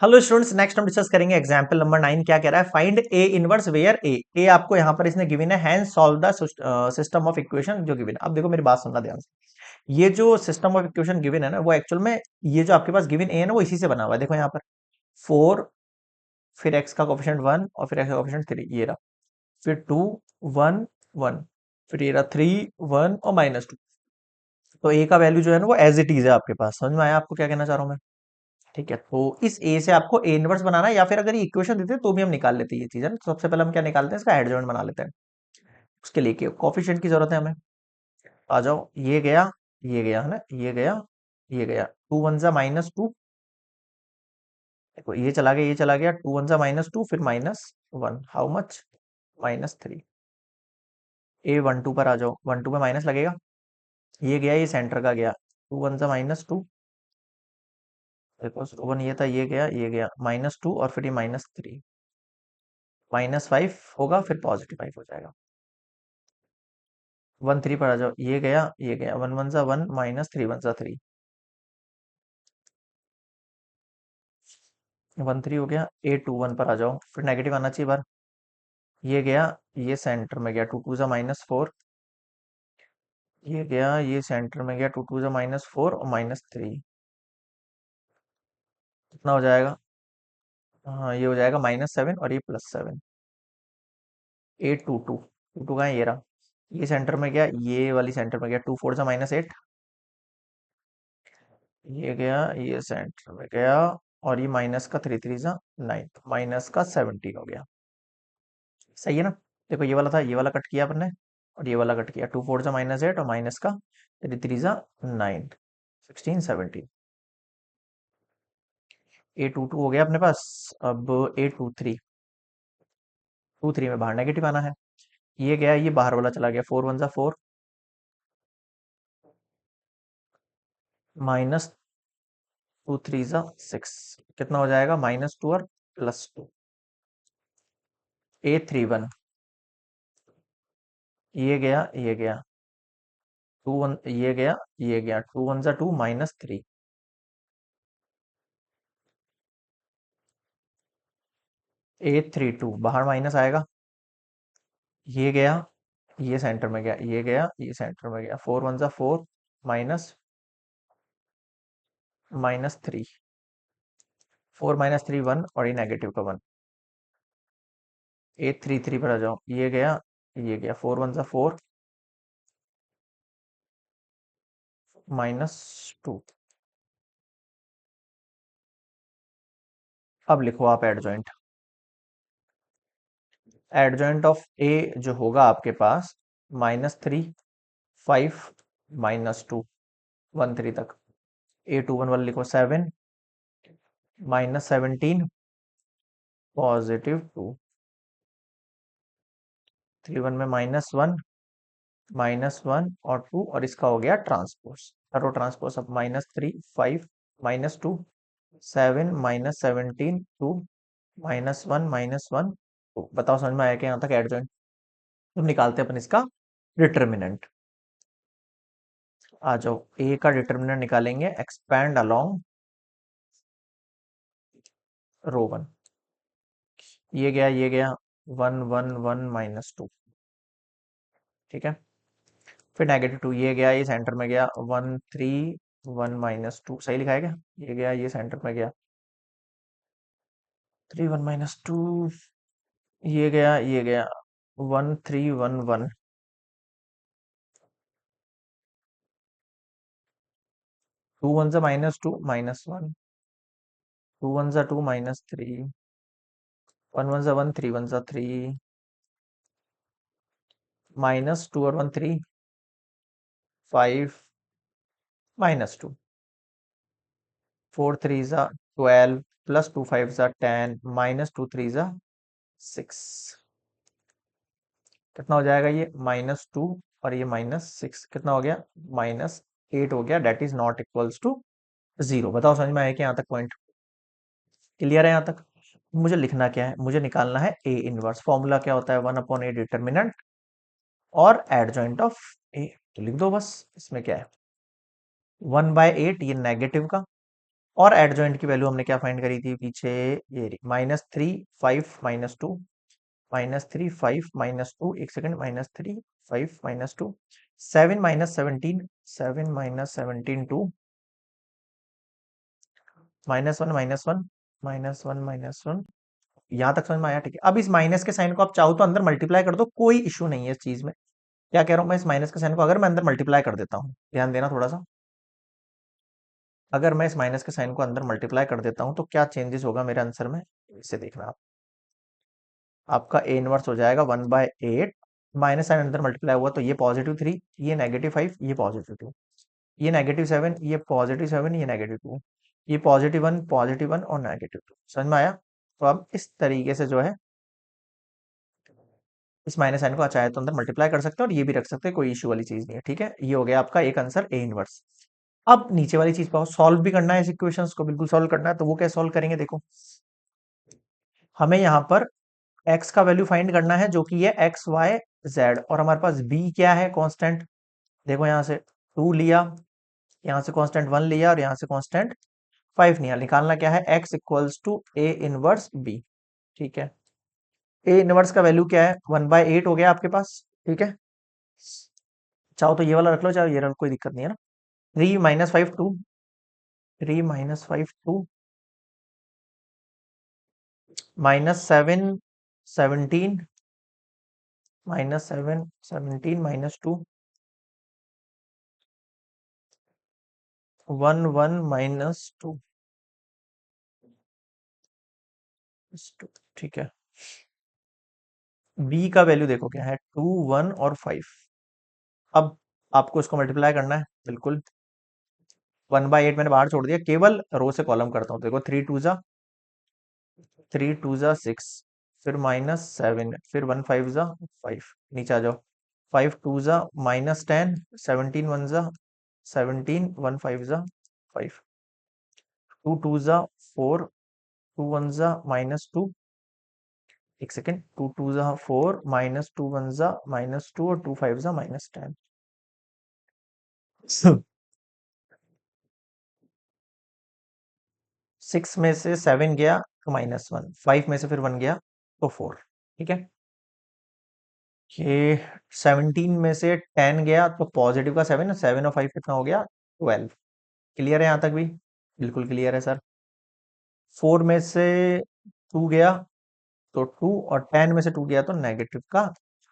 Hello students, next हम discuss करेंगे example number 9। क्या कह रहा है? Find a inverse where a आपको यहाँ पर इसने गिवन है, hence solve the system of equation जो गिवन है। अब देखो मेरी बात सुनना ध्यान से। ये जो सिस्टम ऑफ इक्वेशन गिवन है ना, वो एक्चुअल में ये जो आपके पास गिवन ए है ना, वो इसी से बना हुआ है। देखो यहाँ पर 4, फिर एक्स का कोफिशिएंट 1 और फिर एक्स का कोफिशिएंट 3, ये रहा। फिर 2 1 1, फिर ये रहा 3 1 और -2। तो ए का वैल्यू जो है ना, वो एज इट इज है आपके पास। समझ में आया आपको क्या कहना चाह रहा हूँ मैं? ठीक है, तो इस ए से आपको ए इनवर्स बनाना है, या फिर अगर ये इक्वेशन देते तो भी हम निकाल लेते हैं ये चीज, है ना। तो सबसे पहले हम क्या निकालते हैं, इसका एडजॉइंट बना लेते हैं। उसके लिए कोफिशिएंट की जरूरत है हमें। आ जाओ, ये गया है ना, ये गया 2 वन जा -2। देखो, ये चला गया, ये चला गया, 2 वन जा -2, फिर -1, हाउ मच? -3। A12 पर आ जाओ, 1 2 में माइनस लगेगा। ये गया, ये सेंटर का गया, 2 वन जा -2। देखो, 1 ये था, ये गया -2 और फिर ये -3, -5 होगा, फिर +5 हो जाएगा। 1 3 पर आ जाओ, ये गया 1 1 जा 1, -3 1 जा 3, 1 3 हो गया। A21 पर आ जाओ, फिर नेगेटिव आना चाहिए बार। ये गया, ये सेंटर में गया, 2 2 जा -4। ये गया, ये सेंटर में गया, 2 2 जा -4 और -3। कितना हो जाएगा? हाँ, ये हो जाएगा -7 और ये +7। A22, 22 का है, ये रहा। ये सेंटर में गया, ये वाली सेंटर में गया, 2 4 जा -8। ये गया, ये सेंटर में गया, और ये माइनस का 3 3 जा 9, माइनस का 17 हो गया। सही है ना? देखो, ये वाला था, ये वाला कट किया अपन ने, और ये वाला कट किया। 2 4 जा -8 और माइनस का 3 3 जा 9, 16 17। A22 हो गया अपने पास। अब A23, 23 में बाहर नेगेटिव आना है। ये गया, ये बाहर वाला चला गया, 4 1 जा 4, -2 3 जा 6। कितना हो जाएगा? -2 और +2। A31, ये गया, ये गया 2 1, ये गया 2 1 जा 2, -3। A32 बाहर माइनस आएगा। ये गया, ये सेंटर में गया, ये गया, ये सेंटर में गया, 4 1 जा 4, माइनस -3, 4 -3 1, और ये नेगेटिव का 1। A33 पर आ जाओ, ये गया 4 1 जा 4, -2। अब लिखो आप एडजॉइंट। एडजॉइंट ऑफ ए जो होगा आपके पास, -3 5 -2 1 3 तक। A21 वाला लिखो 7, -17 +2, 3 1 में -1, -1 और 2, और इसका हो गया ट्रांसपोज। करो ट्रांसपोज। अब -3 5 -2 7 -17 2 -1 -1 2। बताओ, समझ में आया क्या यहाँ तक एडजॉइंट? तो निकालते हैं अपन इसका डिटर्मिनेंट। आ जाओ, ए का डिटर्मिनेंट निकालेंगे। एक्सपैंड अलोंग रो 1। ये गया 1 1 1 -2। ठीक है, फिर -2, ये गया, ये सेंटर में गया, 1 3 1 -2। सही लिखा है क्या? ये गया, ये सेंटर में गया, 3 1 -2। ये गया 1 3 1 1, 2 1 जा -2 -1, 2 1 जा 2 -3, 1 1 जा 1 3 1 जा 3, -2 और 1 3 5 -2, 4 3 जा 12 +2 5 जा 10, -2 3 जा 6। कितना हो जाएगा ये? -2 और ये -6, कितना हो गया? -8 हो गया। Det is not equals to 0। बताओ, समझ में आया कि यहाँ तक पॉइंट क्लियर है? यहाँ तक मुझे लिखना क्या है? मुझे निकालना है ए इनवर्स। फॉर्मूला क्या होता है? 1/a डिटर्मिनेंट और एडजॉइंट ऑफ ए। तो लिख दो बस। इसमें क्या है? 1/8 ये नेगेटिव का, और एडजॉइंट की वैल्यू हमने क्या फाइंड करी थी पीछे, ये -3 5 -2, -3 5 -2, एक सेकंड, -3 5 -2, 7 - 17, 7 - 17 2, -1 -1 यहाँ तक समझ में आया? ठीक है, अब इस माइनस के साइन को आप चाहो तो अंदर मल्टीप्लाई कर दो, कोई इश्यू नहीं है इस चीज में। क्या कह रहा हूं मैं, इस माइनस के साइन को अगर मैं अंदर मल्टीप्लाई कर देता हूँ, ध्यान देना थोड़ा सा, अगर मैं इस माइनस के साइन को अंदर मल्टीप्लाई कर देता हूं तो क्या चेंजेस होगा मेरे आंसर में, इसे देखना आप। आपका ए इनवर्स हो जाएगा 1/8, माइनस साइन अंदर मल्टीप्लाई हुआ तो ये +3, ये -5, ये +2, ये -7, ये +7, ये -2, ये +1 और -2। समझ में आया? तो अब इस तरीके से जो है इस माइनस साइन को चाहे तो अंदर मल्टीप्लाई कर सकते हैं और ये भी रख सकते हैं, कोई इश्यू वाली चीज नहीं है। ठीक है, ये हो गया आपका एक आंसर ए इनवर्स। अब नीचे वाली चीज पाओ, सॉल्व भी करना है इस इक्वेशंस को, बिल्कुल सॉल्व करना है। तो वो कैसे सॉल्व करेंगे, देखो हमें यहाँ पर x का वैल्यू फाइंड करना है जो कि है एक्स वाई जेड, और हमारे पास b क्या है, कांस्टेंट। देखो यहाँ से 2 लिया, यहाँ से कांस्टेंट 1 लिया और यहाँ से कांस्टेंट 5 लिया। निकालना क्या है, x equals to a inverse b। ठीक है, a इनवर्स का वैल्यू क्या है, 1/8 हो गया आपके पास। ठीक है, चाहो तो ये वाला रख लो, चाहे ये रख लो, कोई दिक्कत नहीं है ना। 3 - 5 2, -7 17, -7 17 -2, 1 -2। ठीक है, b का वैल्यू देखो क्या है, 2 1 और 5। अब आपको इसको मल्टीप्लाई करना है, बिल्कुल 1/8 मैंने बाहर छोड़ दिया, केवल रो से कॉलम करता हूँ। देखो 3 2 जा 6, फिर -7, फिर 1 5 जा 5, नीचे आ जाओ, 5 2 जा -10, 17 1 जा 17, 1 5 जा 5, 2 2 जा 4, 2 1 जा -2, एक सेकेंड, 2 2 जा 4, -2 1 जा -2 और 2 5 जा -10। 6 में से 7 गया तो -1, 5 में से फिर 1 गया तो 4। ठीक है, ये 17 में से 10 गया तो पॉजिटिव का 7, 7 और 5 कितना हो गया, 12। क्लियर है यहाँ तक भी? बिल्कुल क्लियर है सर। 4 में से 2 गया तो 2, और 10 में से 2 गया तो नेगेटिव का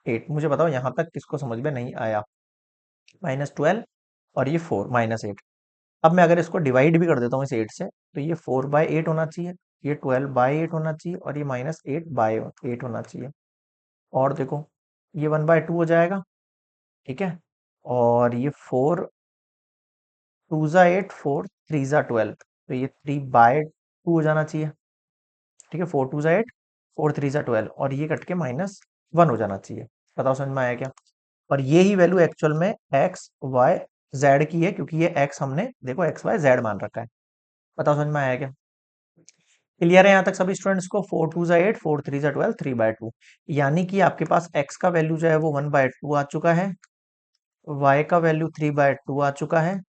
8। मुझे बताओ यहाँ तक किसको समझ में नहीं आया, -12 और ये 4 -8। अब मैं अगर इसको डिवाइड भी कर देता हूँ इस 8 से, तो ये 4/8 होना चाहिए, ये 12/8 होना चाहिए और ये -8/8 होना चाहिए। और देखो ये 1/2 हो जाएगा। ठीक है, और ये 4 2 जा 8, 4 3 जा 12, तो ये 3/2 हो जाना चाहिए। ठीक है, 4 2 जा 8, 4 3 जा 12, और ये कट के -1 हो जाना चाहिए। बताओ समझ में आया क्या? और ये ही वैल्यू एक्चुअल में एक्स वाई जेड की है, क्योंकि ये एक्स हमने देखो एक्स वाई जेड मान रखा है। बताओ समझ में आया क्या? क्लियर है यहाँ तक सभी स्टूडेंट्स को? 4 2 जा 8, 4 3 जा 12, 3/2, यानी कि आपके पास x का वैल्यू जो है वो 1/2 आ चुका है, y का वैल्यू 3/2 आ चुका है,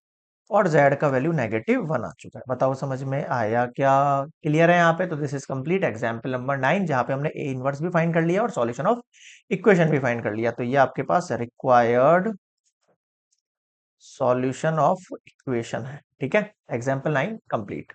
और z का वैल्यू -1 आ चुका है। बताओ समझ में आया क्या? क्लियर है यहाँ पे? तो this is complete example number 9, जहाँ पे हमने ए इनवर्स भी फाइंड कर लिया और सॉल्यूशन ऑफ इक्वेशन भी फाइंड कर लिया। तो ये आपके पास रिक्वायर्ड सॉल्यूशन ऑफ इक्वेशन है। ठीक है, एग्जाम्पल 9 कंप्लीट।